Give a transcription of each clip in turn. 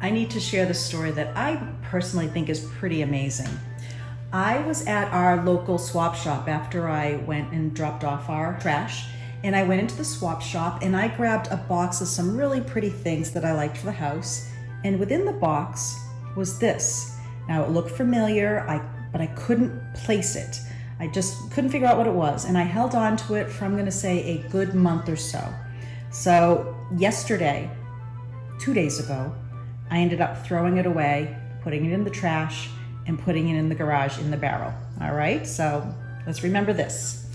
I need to share the story that I personally think is pretty amazing. I was at our local swap shop after I went and dropped off our trash, and I went into the swap shop and I grabbed a box of some really pretty things that I liked for the house, and within the box was this. Now it looked familiar, but I couldn't place it. I just couldn't figure out what it was, and I held on to it for, I'm gonna say, a good month or so. So yesterday, 2 days ago, I ended up throwing it away, putting it in the trash, and putting it in the garage in the barrel. All right, so let's remember this.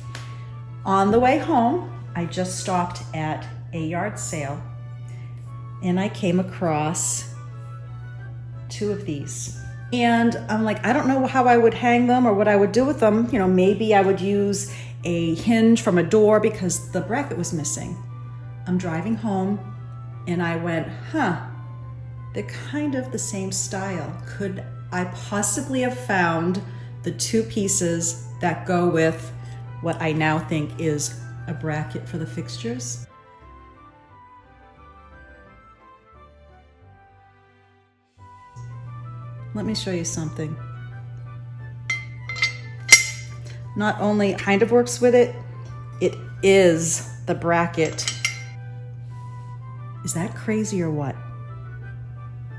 On the way home, I just stopped at a yard sale and I came across 2 of these. And I'm like, I don't know how I would hang them or what I would do with them. You know, maybe I would use a hinge from a door because the bracket was missing. I'm driving home and I went, they're kind of the same style. Could I possibly have found the 2 pieces that go with what I now think is a bracket for the fixtures? Let me show you something. Not only kind of works with it, it is the bracket. Is that crazy or what?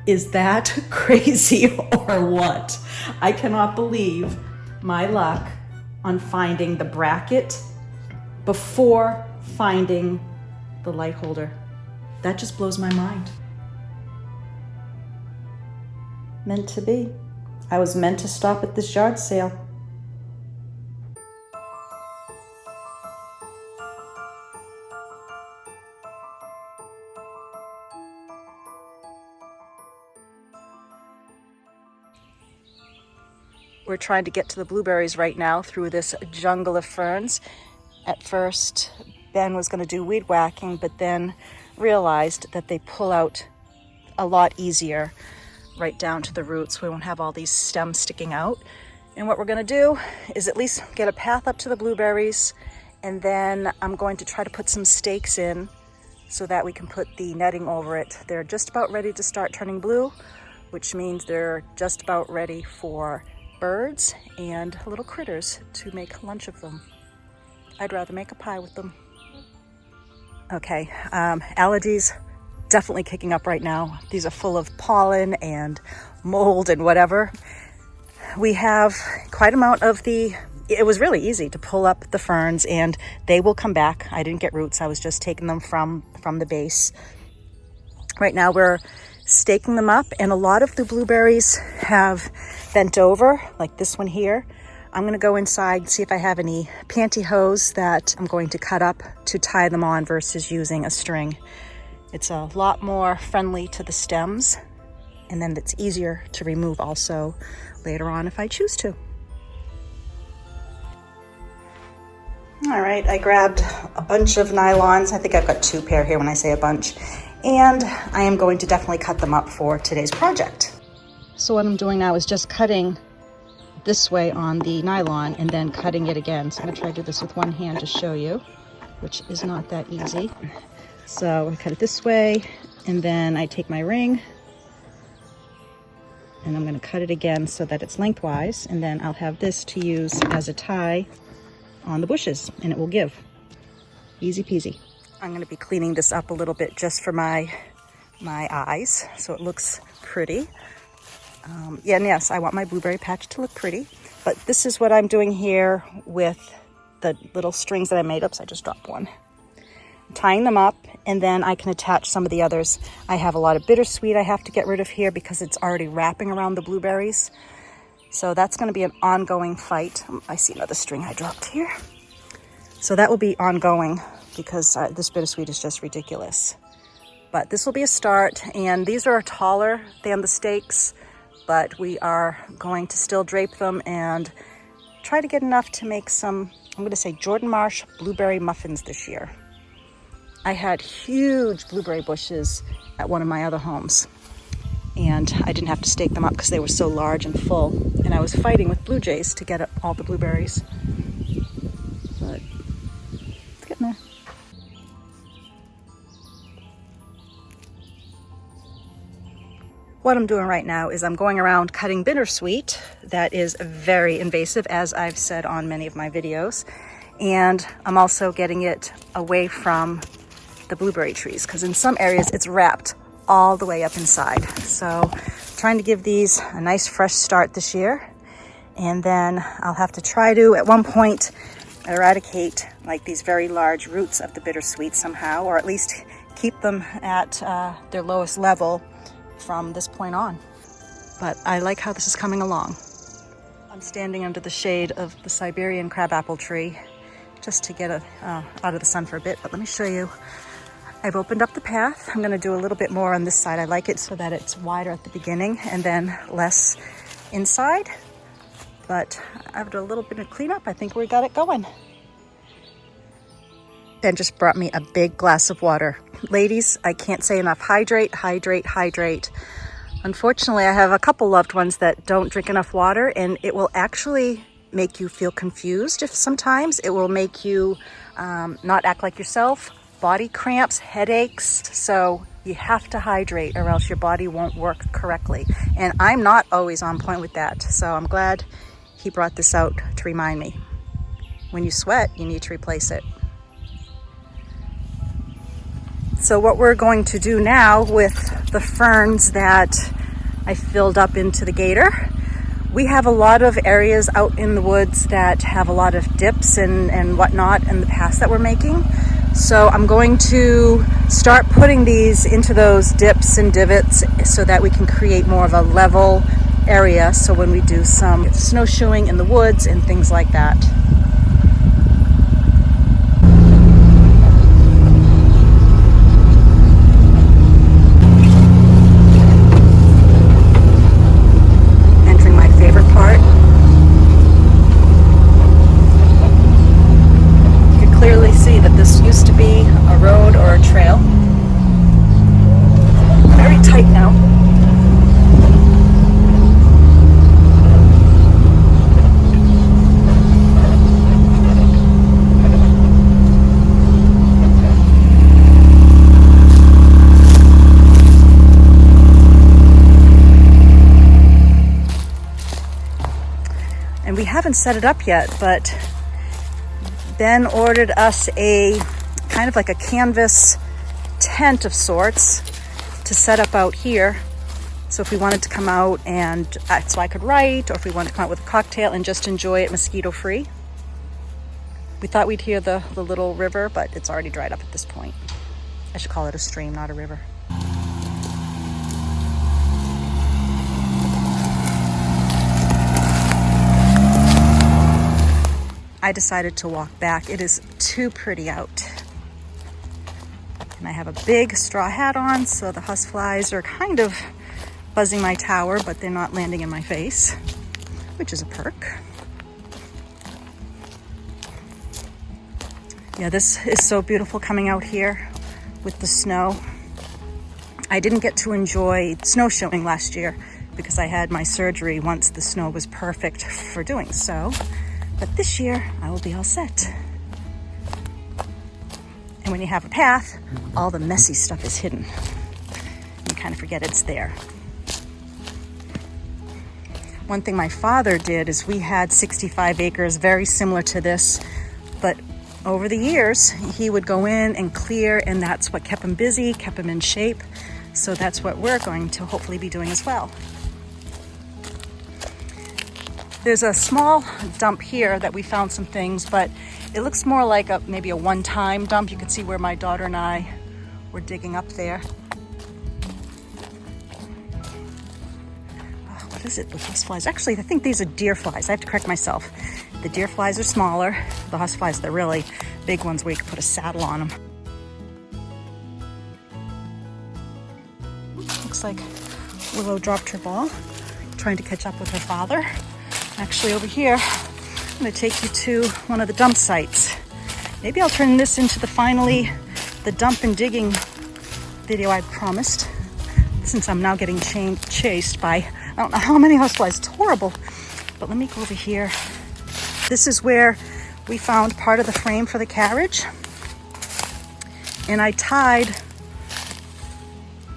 Is that crazy or what? I cannot believe my luck on finding the bracket before finding the light holder. That just blows my mind. Meant to be. I was meant to stop at this yard sale. We're trying to get to the blueberries right now through this jungle of ferns. At first, Ben was going to do weed whacking, but then realized that they pull out a lot easier right down to the roots. We won't have all these stems sticking out. And what we're going to do is at least get a path up to the blueberries, and then I'm going to try to put some stakes in so that we can put the netting over it. They're just about ready to start turning blue, which means they're just about ready for birds and little critters to make lunch of them. I'd rather make a pie with them. Okay, allergies definitely kicking up right now. These are full of pollen and mold and whatever. We have quite amount of it was really easy to pull up the ferns and they will come back. I didn't get roots, I was just taking them from the base. Right now we're staking them up, and a lot of the blueberries have bent over, like this one here. I'm gonna go inside and see if I have any pantyhose that I'm going to cut up to tie them on versus using a string. It's a lot more friendly to the stems, and then it's easier to remove also later on if I choose to. All right, I grabbed a bunch of nylons. I think I've got 2 pair here when I say a bunch. And I am going to definitely cut them up for today's project. So what I'm doing now is just cutting this way on the nylon and then cutting it again. So I'm gonna try to do this with one hand to show you, which is not that easy. So I cut it this way, and then I take my ring and I'm gonna cut it again so that it's lengthwise, and then I'll have this to use as a tie on the bushes, and it will give. Easy peasy. I'm going to be cleaning this up a little bit just for my eyes, so it looks pretty. And yes, I want my blueberry patch to look pretty, but this is what I'm doing here with the little strings that I made. Oops, I just dropped one. I'm tying them up, and then I can attach some of the others. I have a lot of bittersweet I have to get rid of here because it's already wrapping around the blueberries. So that's going to be an ongoing fight. I see another string I dropped here. So that will be ongoing because this bittersweet is just ridiculous. But this will be a start, and these are taller than the stakes, but we are going to still drape them and try to get enough to make some, I'm going to say, Jordan Marsh blueberry muffins this year. I had huge blueberry bushes at one of my other homes, and I didn't have to stake them up because they were so large and full, and I was fighting with blue jays to get up all the blueberries. But it's getting there. What I'm doing right now is I'm going around cutting bittersweet that is very invasive, as I've said on many of my videos. And I'm also getting it away from the blueberry trees because in some areas it's wrapped all the way up inside. So trying to give these a nice fresh start this year. And then I'll have to try to, at one point, eradicate like these very large roots of the bittersweet somehow, or at least keep them at their lowest level from this point on. But I like how this is coming along. I'm standing under the shade of the Siberian crabapple tree just to get out of the sun for a bit, but let me show you. I've opened up the path. I'm gonna do a little bit more on this side. I like it so that it's wider at the beginning and then less inside. But after a little bit of cleanup, I think we got it going. Ben just brought me a big glass of water. Ladies, I can't say enough. Hydrate, hydrate, hydrate. Unfortunately, I have a couple loved ones that don't drink enough water, and it will actually make you feel confused. If sometimes it will make you not act like yourself, body cramps, headaches. So you have to hydrate or else your body won't work correctly. And I'm not always on point with that. So I'm glad he brought this out to remind me. When you sweat, you need to replace it. So what we're going to do now with the ferns that I filled up into the gator, we have a lot of areas out in the woods that have a lot of dips and whatnot in the paths that we're making. So I'm going to start putting these into those dips and divots so that we can create more of a level area. So when we do some snowshoeing in the woods and things like that. And we haven't set it up yet, but Ben ordered us a kind of like a canvas tent of sorts to set up out here. So if we wanted to come out and so I could write, or if we wanted to come out with a cocktail and just enjoy it mosquito free. We thought we'd hear the little river, but it's already dried up at this point. I should call it a stream, not a river. I decided to walk back. It is too pretty out. And I have a big straw hat on, so the houseflies are kind of buzzing my tower, but they're not landing in my face, which is a perk. Yeah, this is so beautiful coming out here with the snow. I didn't get to enjoy snowshoeing last year because I had my surgery once the snow was perfect for doing so. But this year, I will be all set. And when you have a path, all the messy stuff is hidden. You kind of forget it's there. One thing my father did is we had 65 acres, very similar to this, but over the years, he would go in and clear, and that's what kept him busy, kept him in shape. So that's what we're going to hopefully be doing as well. There's a small dump here that we found some things, but it looks more like maybe a one-time dump. You can see where my daughter and I were digging up there. Oh, what is it with houseflies? Actually, I think these are deer flies. I have to correct myself. The deer flies are smaller. The houseflies, they're really big ones where you can put a saddle on them. Looks like Willow dropped her ball, trying to catch up with her father. Actually, over here, I'm going to take you to one of the dump sites. Maybe I'll turn this into the dump and digging video I promised, since I'm now getting chased by, I don't know how many houseflies. It's horrible. But let me go over here. This is where we found part of the frame for the carriage. And I tied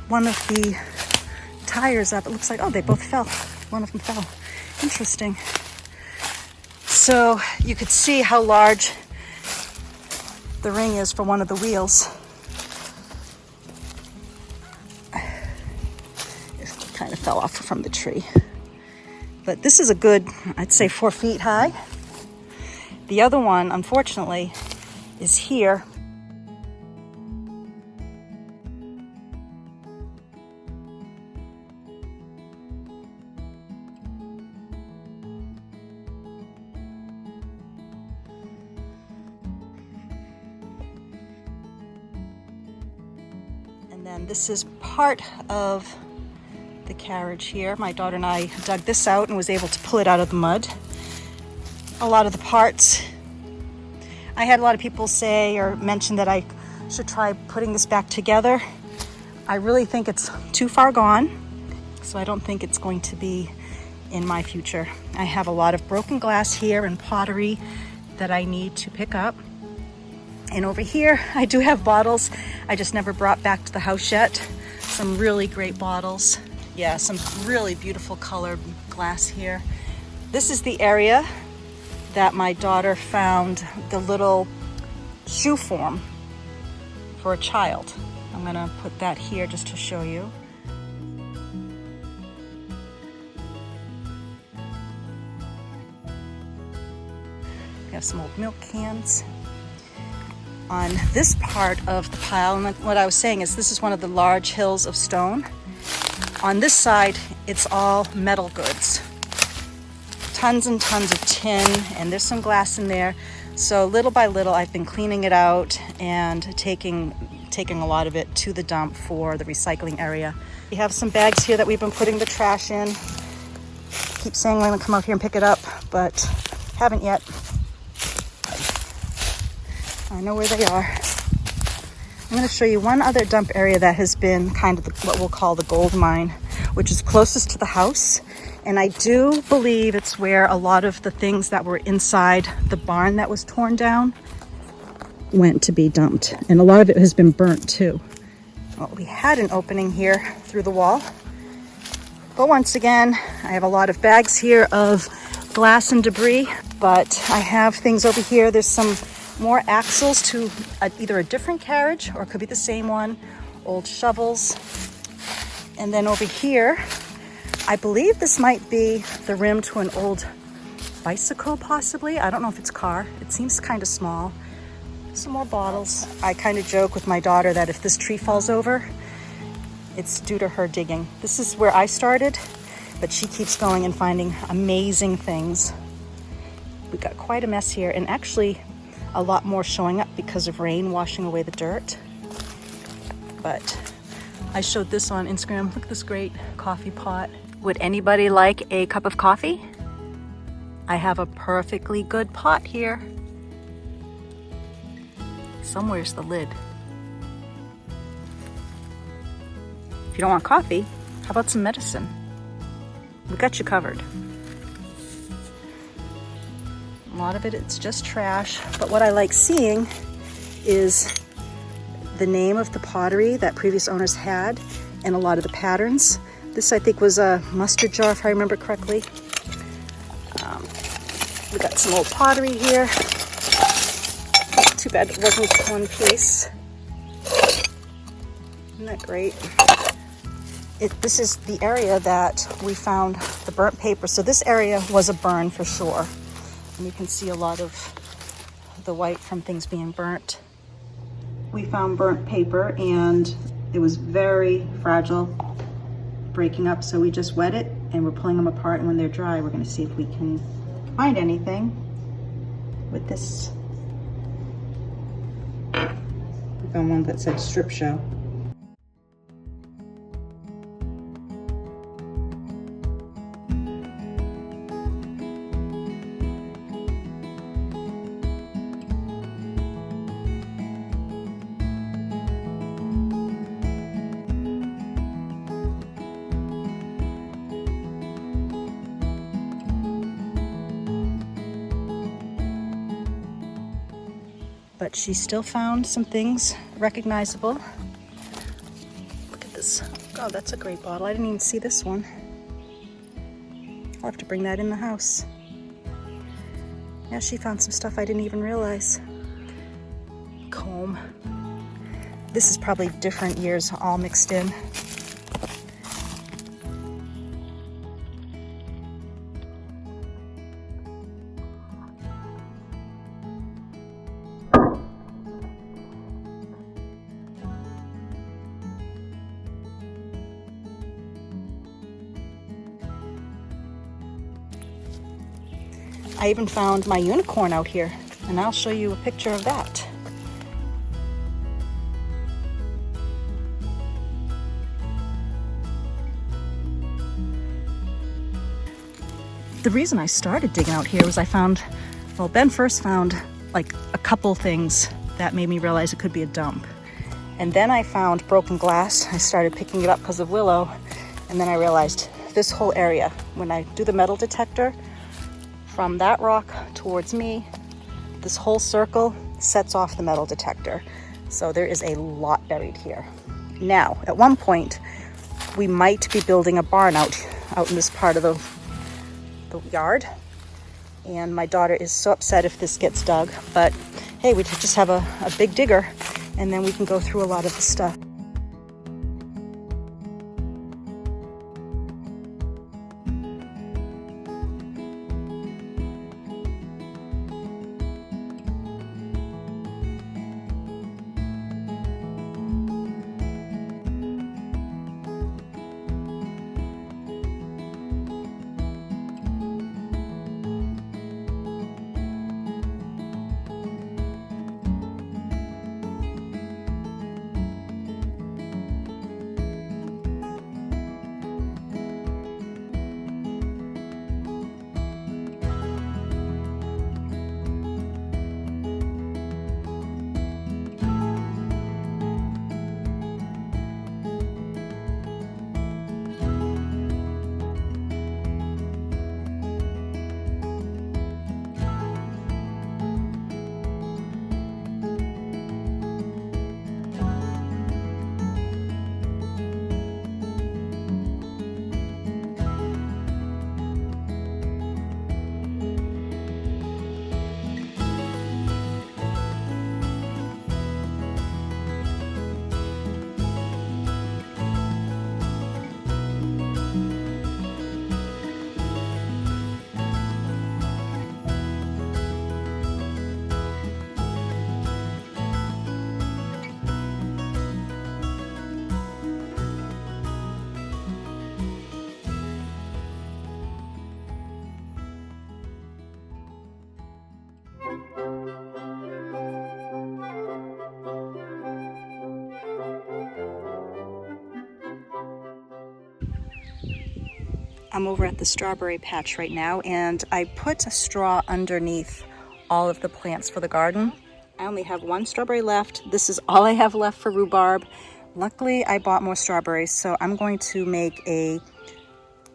one of the tires up. It looks like, oh, they both fell. One of them fell. Interesting. So you could see how large the ring is for one of the wheels. It kind of fell off from the tree. But this is a good, I'd say 4 feet high. The other one, unfortunately, is here. And then this is part of the carriage here. My daughter and I dug this out and was able to pull it out of the mud. A lot of the parts, I had a lot of people say or mention that I should try putting this back together. I really think it's too far gone, so I don't think it's going to be in my future. I have a lot of broken glass here and pottery that I need to pick up. And over here, I do have bottles I just never brought back to the house yet. Some really great bottles. Yeah, some really beautiful colored glass here. This is the area that my daughter found the little shoe form for a child. I'm gonna put that here just to show you. We have some old milk cans. On this part of the pile, and what I was saying is this is one of the large hills of stone. On this side, it's all metal goods. Tons and tons of tin, and there's some glass in there. So little by little, I've been cleaning it out and taking a lot of it to the dump for the recycling area. We have some bags here that we've been putting the trash in. Keep saying I'm gonna come out here and pick it up, but haven't yet. I know where they are. I'm going to show you one other dump area that has been kind of what we'll call the gold mine, which is closest to the house. And I do believe it's where a lot of the things that were inside the barn that was torn down went to be dumped. And a lot of it has been burnt too. Well, we had an opening here through the wall. But once again, I have a lot of bags here of glass and debris, but I have things over here. There's some more axles to either a different carriage or it could be the same one, old shovels. And then over here, I believe this might be the rim to an old bicycle possibly. I don't know if it's a car. It seems kind of small. Some more bottles. I kind of joke with my daughter that if this tree falls over, it's due to her digging. This is where I started, but she keeps going and finding amazing things. We got quite a mess here, and actually a lot more showing up because of rain washing away the dirt. But I showed this on Instagram. Look at this great coffee pot. Would anybody like a cup of coffee? I have a perfectly good pot here. Somewhere's the lid. If you don't want coffee, how about some medicine? We got you covered. A lot of it, it's just trash. But what I like seeing is the name of the pottery that previous owners had and a lot of the patterns. This, I think, was a mustard jar, if I remember correctly. We got some old pottery here. Too bad it wasn't one piece. Isn't that great? This is the area that we found the burnt paper. So this area was a burn for sure. And you can see a lot of the white from things being burnt. We found burnt paper and it was very fragile, breaking up. So we just wet it and we're pulling them apart. And when they're dry, we're gonna see if we can find anything with this. We found one that said strip show. But she still found some things recognizable. Look at this. Oh Oh, that's a great bottle. I didn't even see this one. I'll have to bring that in the house. Yeah, she found some stuff I didn't even realize. Comb. This is probably different years all mixed in. I even found my unicorn out here, and I'll show you a picture of that. The reason I started digging out here was Ben first found like a couple things that made me realize it could be a dump. And then I found broken glass. I started picking it up because of Willow. And then I realized this whole area, when I do the metal detector, from that rock towards me, this whole circle sets off the metal detector. So there is a lot buried here. Now, at one point, we might be building a barn out in this part of the yard. And my daughter is so upset if this gets dug, but hey, we just have a big digger, and then we can go through a lot of the stuff. I'm over at the strawberry patch right now, and I put a straw underneath all of the plants for the garden. I only have one strawberry left. This is all I have left for rhubarb. Luckily, I bought more strawberries, so I'm going to make a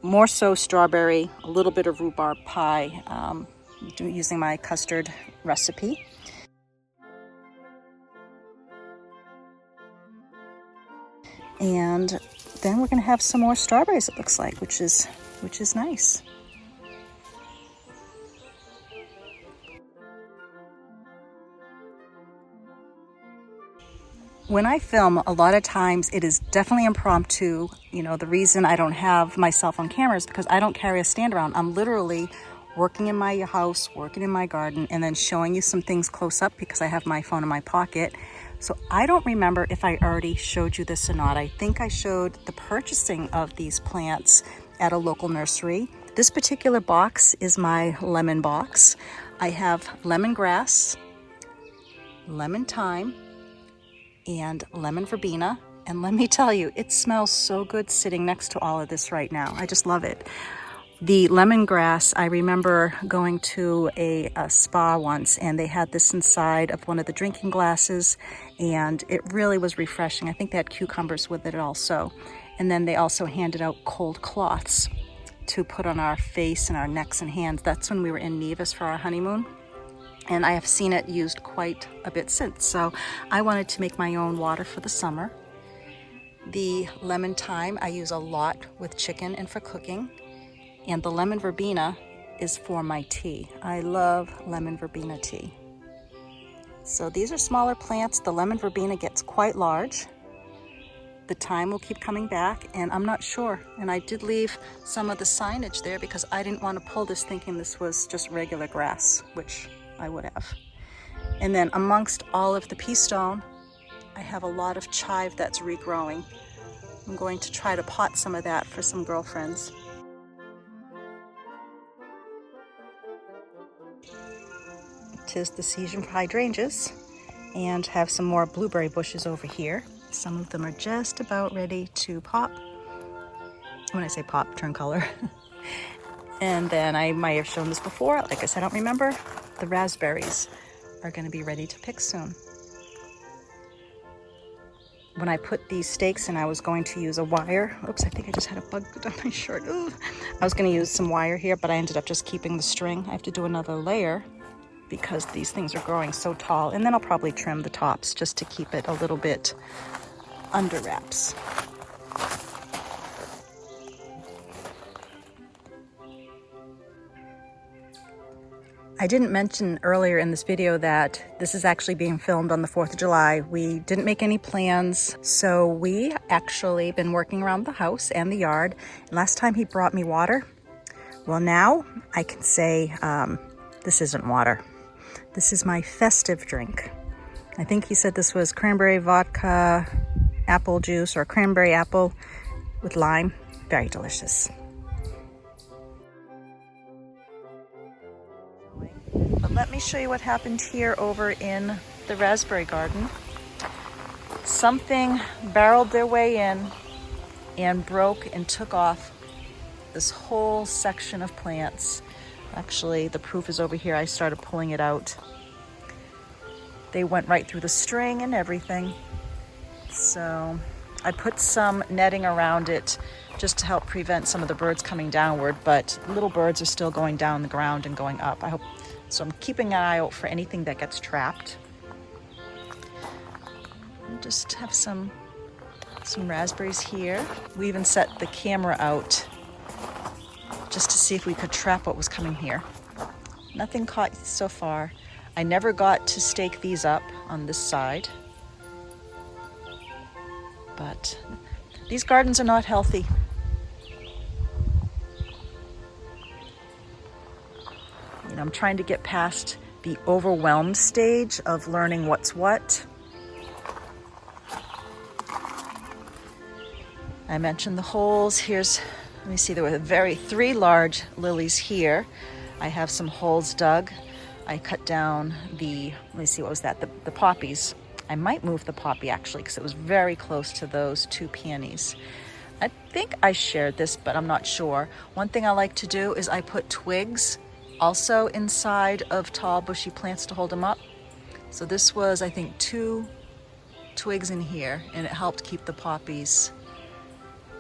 more so strawberry, a little bit of rhubarb pie using my custard recipe. And then we're going to have some more strawberries, it looks like, which is nice. When I film, a lot of times it is definitely impromptu. You know, the reason I don't have myself on camera is because I don't carry a stand around. I'm literally working in my house, working in my garden, and then showing you some things close up because I have my phone in my pocket. So I don't remember if I already showed you this or not. I think I showed the purchasing of these plants at a local nursery. This particular box is my lemon box. I have lemongrass, lemon thyme, and lemon verbena. And let me tell you, it smells so good sitting next to all of this right now. I just love it. The lemongrass, I remember going to a spa once, and they had this inside of one of the drinking glasses, and it really was refreshing. I think they had cucumbers with it also. And then they also handed out cold cloths to put on our face and our necks and hands. That's when we were in Nevis for our honeymoon. And I have seen it used quite a bit since. So I wanted to make my own water for the summer. The lemon thyme I use a lot with chicken and for cooking. And the lemon verbena is for my tea. I love lemon verbena tea. So these are smaller plants. The lemon verbena gets quite large. The thyme will keep coming back, and I'm not sure. And I did leave some of the signage there because I didn't want to pull this thinking this was just regular grass, which I would have. And then amongst all of the pea stone, I have a lot of chive that's regrowing. I'm going to try to pot some of that for some girlfriends. Tis the season for hydrangeas, and have some more blueberry bushes over here. Some of them are just about ready to pop. When I say pop, turn color. And then I might have shown this before. Like I said, I don't remember. The raspberries are going to be ready to pick soon. When I put these stakes in, I was going to use a wire. Oops, I think I just had a bug down my shirt. Ooh. I was going to use some wire here, but I ended up just keeping the string. I have to do another layer because these things are growing so tall. And then I'll probably trim the tops just to keep it a little bit under wraps. I didn't mention earlier in this video that this is actually being filmed on the 4th of July. We didn't make any plans, so we actually been working around the house and the yard. Last time he brought me water. Well, now I can say this isn't water. This is my festive drink. I think he said this was cranberry vodka, apple juice, or cranberry apple with lime. Very delicious. But let me show you what happened here over in the raspberry garden. Something barreled their way in and broke and took off this whole section of plants. Actually, the proof is over here. I started pulling it out. They went right through the string and everything. So I put some netting around it just to help prevent some of the birds coming downward, but little birds are still going down the ground and going up. So I'm keeping an eye out for anything that gets trapped. Just have some raspberries here. We even set the camera out just to see if we could trap what was coming here. Nothing caught so far. I never got to stake these up on this side. But these gardens are not healthy. You know, I'm trying to get past the overwhelmed stage of learning what's what. I mentioned the holes. Let me see, there were 3 large lilies here. I have some holes dug. I cut down let me see, what was that? The poppies. I might move the poppy actually because it was very close to those 2 peonies. I think I shared this, but I'm not sure. One thing I like to do is I put twigs also inside of tall bushy plants to hold them up. So this was, I think, 2 twigs in here, and it helped keep the poppies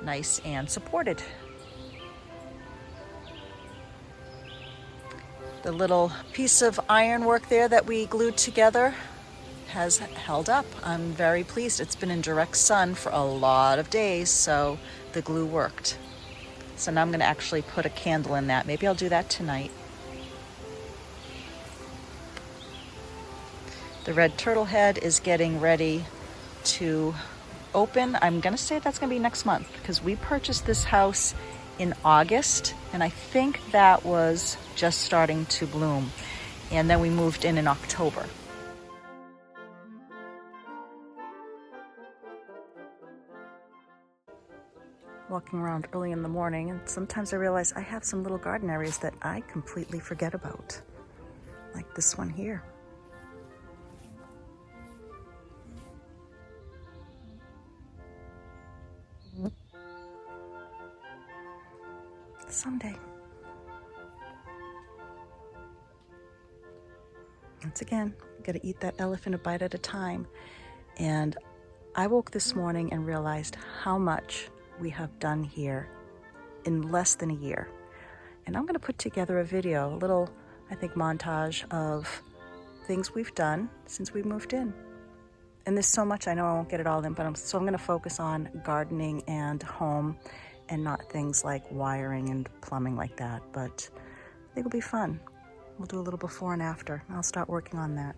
nice and supported. The little piece of ironwork there that we glued together has held up. I'm very pleased. It's been in direct sun for a lot of days, so the glue worked. So now I'm going to actually put a candle in that. Maybe I'll do that tonight. The red turtle head is getting ready to open. I'm going to say that's going to be next month because we purchased this house in August, and I think that was just starting to bloom. And then we moved in October. Walking around early in the morning, and sometimes I realize I have some little garden areas that I completely forget about, like this one here. Someday. Once again, got to eat that elephant a bite at a time. And I woke this morning and realized how much we have done here in less than a year. And I'm going to put together a video, a little, I think, montage of things we've done since we moved in. And there's so much, I know I won't get it all in, but so I'm gonna focus on gardening and home and not things like wiring and plumbing like that, but I think it'll be fun. We'll do a little before and after. I'll start working on that.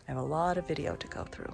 I have a lot of video to go through.